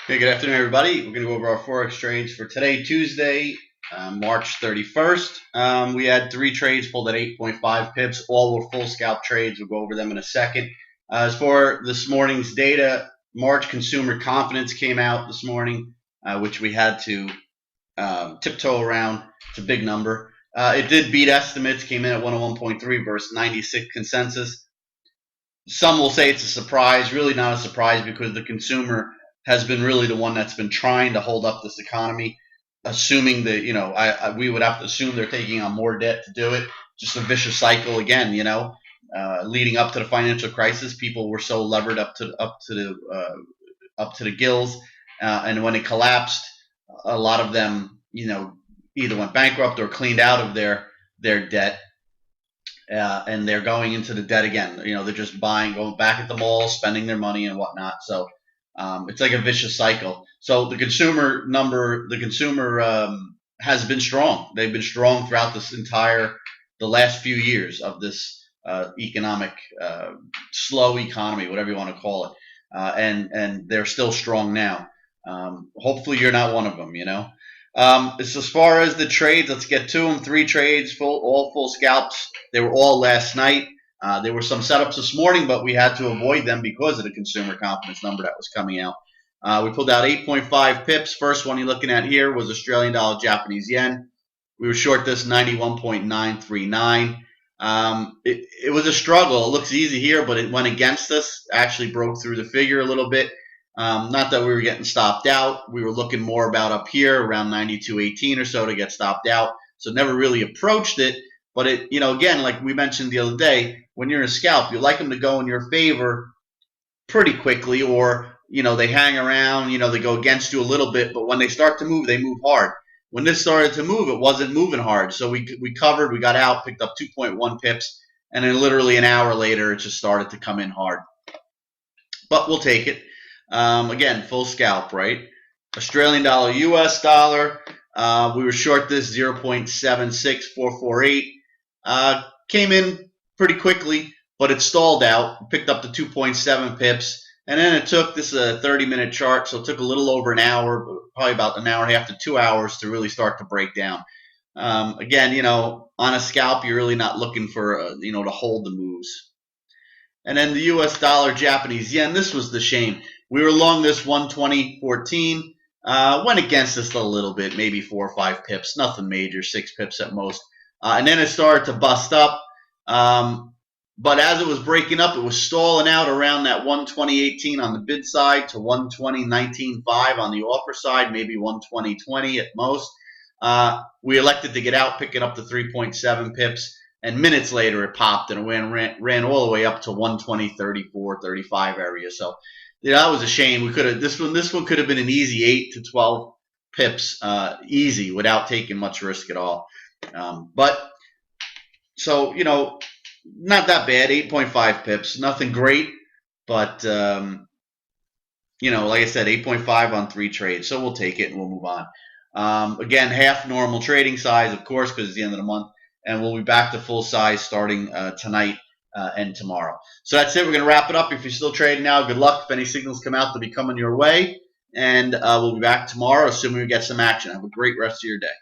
Hey, good afternoon, everybody. We're going to go over our Forex trades for today, Tuesday, March 31st. We had 3 trades pulled at 8.5 pips. All were full scalp trades. We'll go over them in a second. As for this morning's data, March consumer confidence came out this morning, which we had to tiptoe around. It's a big number. It did beat estimates, came in at 101.3 versus 96 consensus. Some will say it's a surprise. Really not a surprise because the consumer has been really the one that's been trying to hold up this economy, assuming that, we would have to assume they're taking on more debt to do it. Just a vicious cycle again, leading up to the financial crisis, people were so levered up to the gills, and when it collapsed, a lot of them, either went bankrupt or cleaned out of their debt, and they're going into the debt again. They're just going back at the mall, spending their money and whatnot. So it's like a vicious cycle. So the consumer has been strong. They've been strong throughout the last few years of this economic, slow economy, whatever you want to call it. And they're still strong now. Hopefully you're not one of them, as far as the trades, let's get to them. 3 trades, all full scalps. They were all last night. There were some setups this morning, but we had to avoid them because of the consumer confidence number that was coming out. We pulled out 8.5 pips. First one you're looking at here was Australian dollar, Japanese yen. We were short this 91.939. It was a struggle. It looks easy here, but it went against us. Actually broke through the figure a little bit. Not that we were getting stopped out. We were looking more about up here around 92.18 or so to get stopped out. So never really approached it. But again, like we mentioned the other day, when you're in a scalp, you like them to go in your favor pretty quickly, or they hang around, they go against you a little bit, but when they start to move, they move hard. When this started to move, it wasn't moving hard, so we covered, we got out, picked up 2.1 pips, and then literally an hour later, it just started to come in hard. But we'll take it. Again, full scalp, right? Australian dollar, US dollar. We were short this 0.76448. Came in pretty quickly, but it stalled out. Picked up the 2.7 pips, and then it took, this is a 30-minute chart, so it took a little over an hour, probably about an hour and a half to 2 hours to really start to break down. Again, on a scalp, you're really not looking for, to hold the moves. And then the US dollar, Japanese yen, this was the shame. We were long this 120.14. Went against us a little bit, maybe 4 or 5 pips, nothing major, 6 pips at most. And then it started to bust up. But as it was breaking up, it was stalling out around that 120.18 on the bid side to 120.19.5 on the offer side, maybe 120.20 at most. We elected to get out, picking up the 3.7 pips, and minutes later it popped and it ran all the way up to 120.34, 35 area. So that was a shame. We could have this one could have been an easy 8 to 12 pips, easy, without taking much risk at all. But so not that bad. 8.5 pips, nothing great, but like I said, 8.5 on 3 trades. So we'll take it and we'll move on. Again, half normal trading size, of course, because it's the end of the month, and we'll be back to full size starting tonight and tomorrow. So that's it. We're going to wrap it up. If you're still trading now, good luck. If any signals come out, they'll be coming your way, and we'll be back tomorrow, assuming we get some action. Have a great rest of your day.